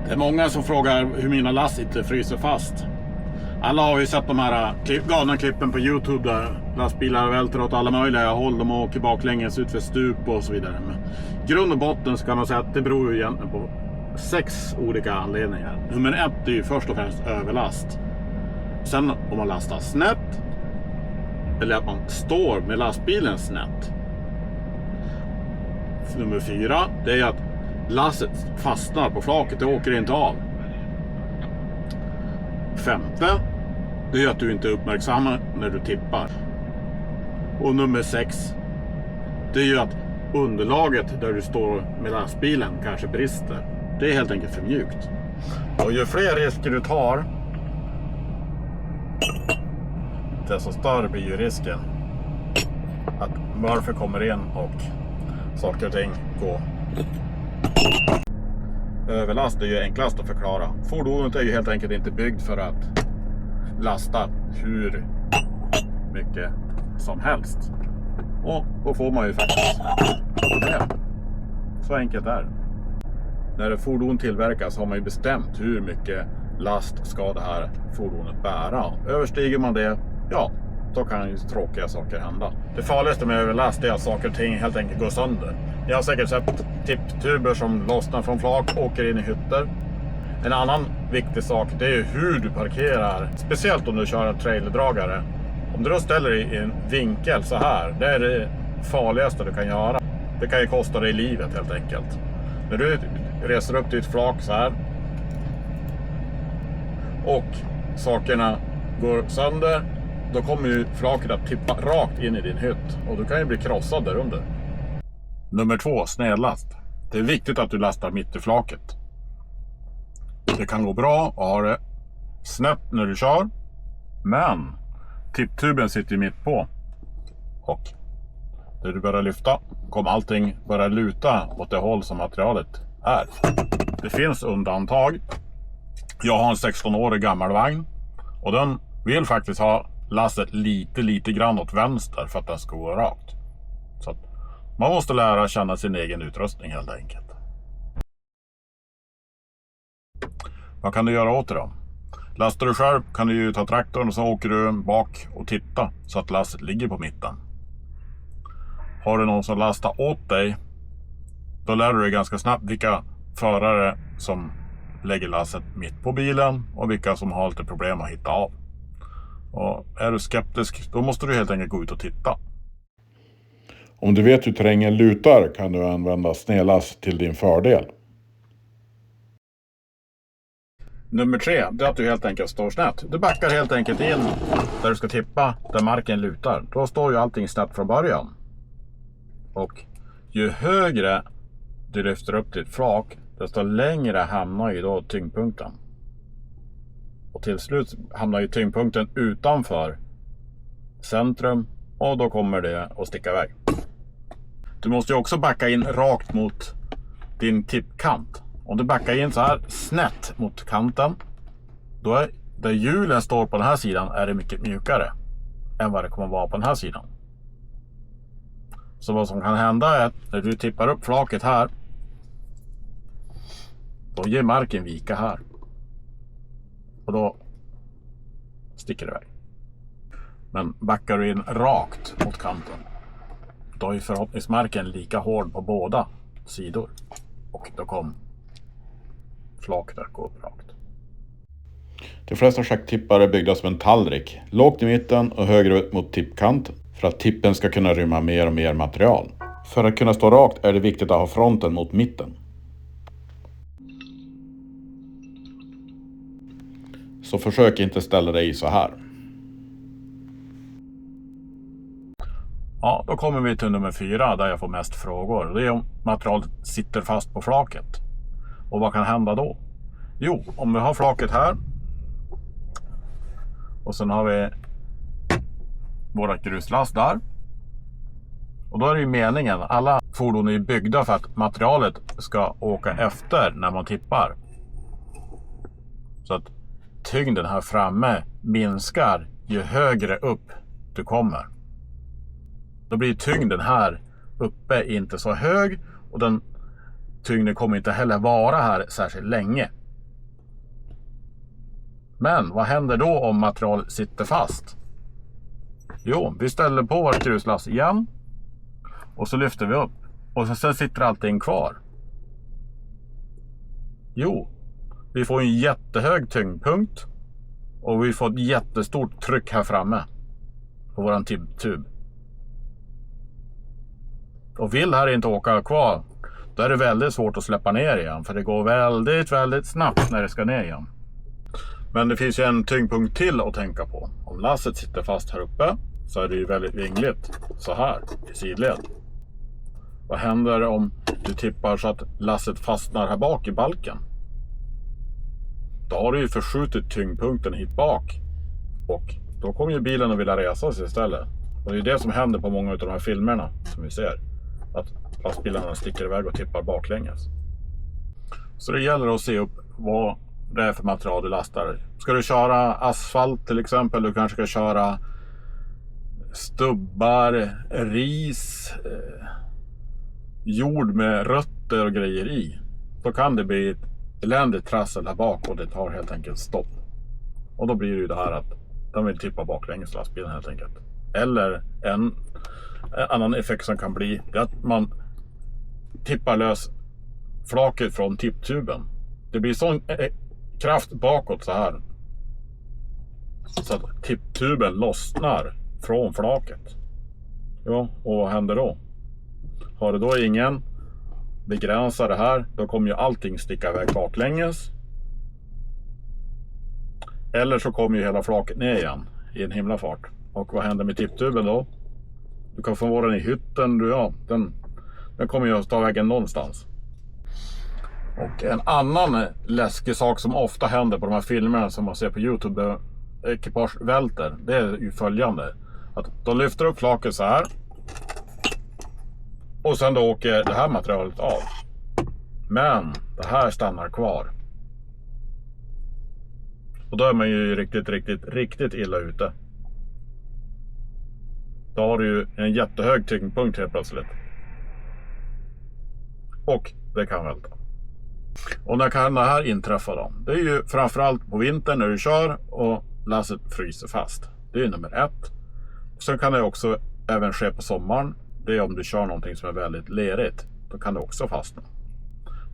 Det är många som frågar hur mina last inte fryser fast. Alla har ju sett de här galna klippen på YouTube där lastbilar välter åt alla möjliga håll. De åker baklänges ut för stup och så vidare. Men i grund och botten så kan man säga att det beror ju egentligen på 6 olika anledningar. Nummer 1 är ju först och främst överlast. Sen om man lastar snett eller att man står med lastbilen snett. Nummer 4, det är att lasset fastnar på flaket, det åker inte av. 5:e, det är att du inte är uppmärksam när du tippar. Och nummer 6, det är ju att underlaget där du står med lastbilen kanske brister. Det är helt enkelt för mjukt. Och ju fler risker du tar, desto större blir ju risken att varför kommer in och saker och ting går. Överlast är ju enklast att förklara. Fordonet är ju helt enkelt inte byggt för att lasta hur mycket som helst. Och då får man ju faktiskt problem. Så enkelt är det. När ett fordon tillverkas har man ju bestämt hur mycket last ska det här fordonet bära. Överstiger man det, ja, då kan ju tråkiga saker hända. Det farligaste med överlast är att saker och ting helt enkelt går sönder. Jag har säkert sett tipptuber som lossnar från flak och åker in i hytter. En annan viktig sak, det är ju hur du parkerar. Speciellt om du kör en trailerdragare. Om du då ställer dig i en vinkel så här, det är det farligaste du kan göra. Det kan ju kosta dig livet helt enkelt. När du reser upp ditt flak så här och sakerna går sönder, då kommer ju flaket att tippa rakt in i din hytt och du kan ju bli krossad där under. Nummer 2, snedlast. Det är viktigt att du lastar mitt i flaket. Det kan gå bra att ha det snett när du kör, men tipptuben sitter mitt på och när du börjar lyfta kommer allting börja luta åt det håll som materialet är. Det finns undantag. Jag har en 16-årig gammal vagn och den vill faktiskt ha lastet lite grann åt vänster för att den ska gå rakt. Så att man måste lära känna sin egen utrustning helt enkelt. Vad kan du göra åt det då? Lastar du själv kan du ju ta traktorn och så åker du bak och titta så att lastet ligger på mitten. Har du någon som lastar åt dig, då lär du dig ganska snabbt vilka förare som lägger lasset mitt på bilen och vilka som har lite problem att hitta av. Och är du skeptisk, då måste du helt enkelt gå ut och titta. Om du vet hur terrängen lutar kan du använda snedlast till din fördel. Nummer 3, det är att du helt enkelt står snett. Du backar helt enkelt in där du ska tippa, där marken lutar. Då står ju allting snett från början. Och ju högre du lyfter upp ditt flak, desto längre hamnar ju då tyngdpunkten. Och till slut hamnar ju tyngdpunkten utanför centrum och då kommer det att sticka iväg. Du måste ju också backa in rakt mot din tippkant. Om du backar in så här snett mot kanten, då är där hjulen står på den här sidan är det mycket mjukare än vad det kommer vara på den här sidan. Så vad som kan hända är att när du tippar upp flaket här, då ger marken vika här. Och då sticker det iväg. Men backar du in rakt mot kanten, då är förhoppningsvis marken lika hård på båda sidor. Och då kommer flaket att gå upp rakt. De flesta schacktippar är byggda som en tallrik, lågt i mitten och högre ut mot tippkant för att tippen ska kunna rymma mer och mer material. För att kunna stå rakt är det viktigt att ha fronten mot mitten. Så försök inte ställa dig så här. Ja, då kommer vi till nummer 4 där jag får mest frågor. Det är om materialet sitter fast på flaket. Och vad kan hända då? Jo, om vi har flaket här och sen har vi våra gruslast där. Och då är det ju meningen, alla fordon är byggda för att materialet ska åka efter när man tippar. Så att tyngden här framme minskar ju högre upp du kommer. Då blir tyngden här uppe inte så hög och den tyngden kommer inte heller vara här särskilt länge. Men vad händer då om material sitter fast? Jo, vi ställer på vårt gruslass igen. Och så lyfter vi upp. Och sen sitter allting kvar. Jo, vi får en jättehög tyngdpunkt. Och vi får ett jättestort tryck här framme. På våran tub. Och vill här inte åka kvar, då är det väldigt svårt att släppa ner igen. För det går väldigt, väldigt snabbt när det ska ner igen. Men det finns ju en tyngdpunkt till att tänka på. Om lasset sitter fast här uppe så är det ju väldigt vingligt. Så här, i sidled. Vad händer om du tippar så att lasset fastnar här bak i balken? Då har du ju förskjutit tyngdpunkten hit bak. Och då kommer ju bilen att vilja resa sig istället. Och det är det som händer på många av de här filmerna som vi ser. Att lastbilarna sticker iväg och tippar baklänges. Så det gäller att se upp vad det är för material du lastar. Ska du köra asfalt till exempel, du kanske ska köra stubbar, ris, jord med rötter och grejer i. Då kan det bli ett eländigt trassel här bak och det tar helt enkelt stopp. Och då blir det ju det här att de vill tippa baklänges lastbilen helt enkelt. Eller en annan effekt som kan bli det att man tippar lös flaket från tipptuben. Det blir sån kraft bakåt så här. Så att tipptuben lossnar från flaket. Ja, och vad händer då? Har du då ingen begränsare här, då kommer ju allting sticka iväg baklänges. Eller så kommer ju hela flaket ner igen i en himla fart. Och vad händer med tipptuben då? Du kan få den i hytten, den kommer ju att ta vägen någonstans. Och en annan läskig sak som ofta händer på de här filmerna som man ser på YouTube där ekipage välter, det är ju följande. Att de lyfter upp flaket så här. Och sen då åker det här materialet av. Men det här stannar kvar. Och då är man ju riktigt illa ute. Då har du ju en jättehög tyngdpunkt helt plötsligt. Och det kan välta. Och när kan det här inträffa då? Det är ju framförallt på vintern när du kör och lasset fryser fast. Det är ju nummer 1. Och sen kan det också även ske på sommaren. Det är om du kör någonting som är väldigt lerigt. Då kan det också fastna.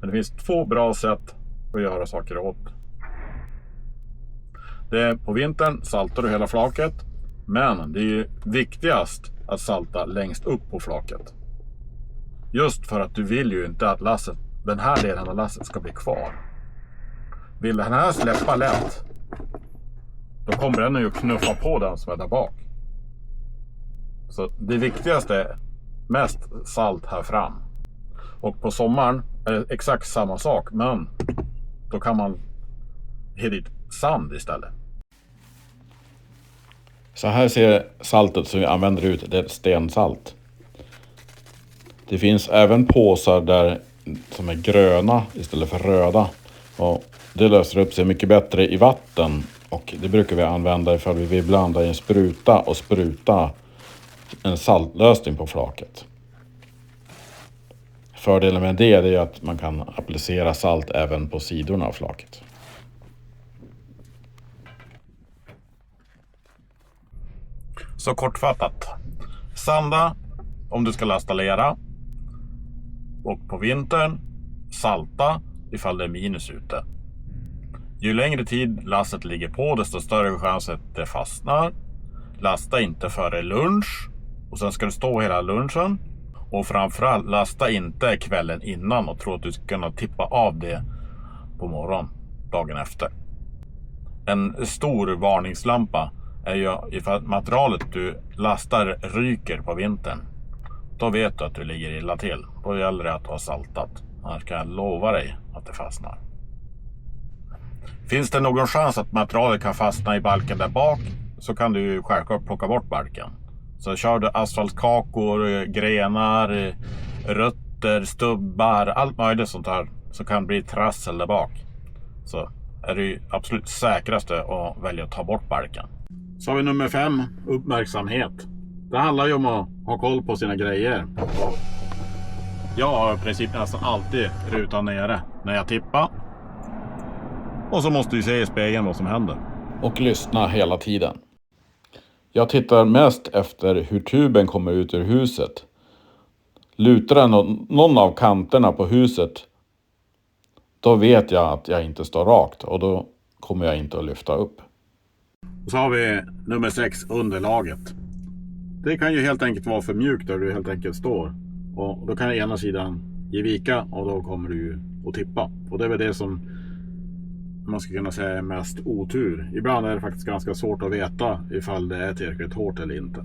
Men det finns 2 bra sätt att göra saker åt. Det är på vintern saltar du hela flaket. Men det är ju viktigast att salta längst upp på flaket. Just för att du vill ju inte att den här delen av lasset ska bli kvar. Vill den här släppa lätt, då kommer den ju knuffa på den som är där bak. Så det viktigaste är mest salt här fram. Och på sommaren är det exakt samma sak, men då kan man ha dit sand istället. Så här ser saltet som vi använder ut, det är stensalt. Det finns även påsar där som är gröna istället för röda. Och det löser upp sig mycket bättre i vatten. Och det brukar vi använda ifall vi vill blanda i en spruta och spruta en saltlösning på flaket. Fördelen med det är att man kan applicera salt även på sidorna av flaket. Så kortfattat. Sanda om du ska lasta lera. Och på vintern salta ifall det är minus ute. Ju längre tid lasset ligger på, desto större chans att det fastnar. Lasta inte före lunch. Och sen ska du stå hela lunchen. Och framförallt lasta inte kvällen innan och tro att du ska kunna tippa av det på morgon dagen efter. En stor varningslampa är ju ifall materialet du lastar ryker på vintern. Då vet du att du ligger illa till. Då gäller det att ha saltat. Annars kan jag lova dig att det fastnar. Finns det någon chans att materialet kan fastna i balken där bak, så kan du ju självklart plocka bort balken. Så kör du asfaltkakor, grenar, rötter, stubbar, allt möjligt sånt här, så kan det bli trassel där bak. Så är det ju absolut säkraste att välja att ta bort balken. Så har vi nummer 5, uppmärksamhet. Det handlar ju om att ha koll på sina grejer. Jag har i princip nästan alltid rutan nere när jag tippar. Och så måste du se i spegeln vad som händer. och lyssna hela tiden. Jag tittar mest efter hur tuben kommer ut ur huset. Lutar den någon av kanterna på huset, då vet jag att jag inte står rakt och då kommer jag inte att lyfta upp. Och så har vi nummer 6, underlaget. Det kan ju helt enkelt vara för mjukt där du helt enkelt står. Och då kan ena sidan ge vika och då kommer du ju att tippa. Och det är väl det som man ska kunna säga är mest otur. Ibland är det faktiskt ganska svårt att veta ifall det är tillräckligt hårt eller inte.